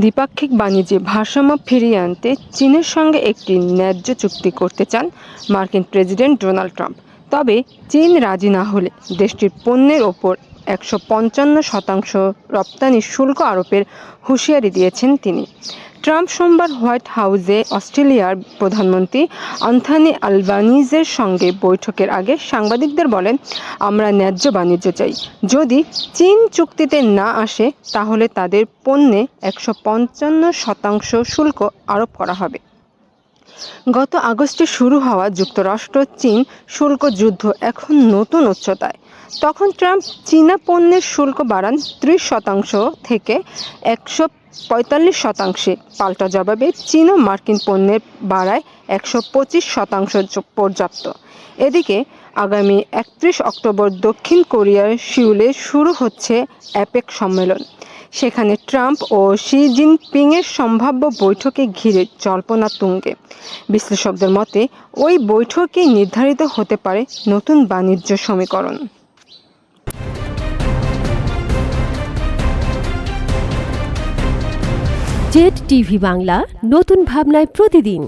দ্বিপাক্ষিক বাণিজ্যে ভারসাম্য ফিরিয়ে আনতে চীনের সঙ্গে একটি ন্যায্য চুক্তি করতে চান মার্কিন প্রেসিডেন্ট ডোনাল্ড ট্রাম্প। তবে চীন রাজি না হলে দেশটির পণ্যের ওপর 155% রপ্তানি শুল্ক আরোপের হুঁশিয়ারি দিয়েছেন তিনি। ট্রাম্প সোমবার হোয়াইট হাউসে অস্ট্রেলিয়ার প্রধানমন্ত্রী অ্যান্থনি আলবানিজের সঙ্গে বৈঠকের আগে সাংবাদিকদের বলেন, আমরা ন্যায্য বাণিজ্য চাই। যদি চীন চুক্তিতে না আসে তাহলে তাদের পণ্যে 155% শুল্ক আরোপ করা হবে। গত আগস্টে শুরু হওয়া যুক্তরাষ্ট্র চীন শুল্ক যুদ্ধ এখন নতুন উচ্চতায়। তখন ট্রাম্প চীনা পণ্যের শুল্ক বাড়ান 30% থেকে 145%। পাল্টা জবাবে চীনও মার্কিন পণ্যের বাড়ায় 125% পর্যাপ্ত। এদিকে আগামী 31 অক্টোবর দক্ষিণ কোরিয়ার সিউলে শুরু হচ্ছে অ্যাপেক সম্মেলন। সেখানে ট্রাম্প ও শি জিনপিংয়ের সম্ভাব্য বৈঠকে ঘিরে জল্পনা তুঙ্গে। বিশ্লেষকদের মতে ওই বৈঠকেই নির্ধারিত হতে পারে নতুন বাণিজ্য সমীকরণ। জেড টিভি বাংলা, নতুন ভাবনায় প্রতিদিন।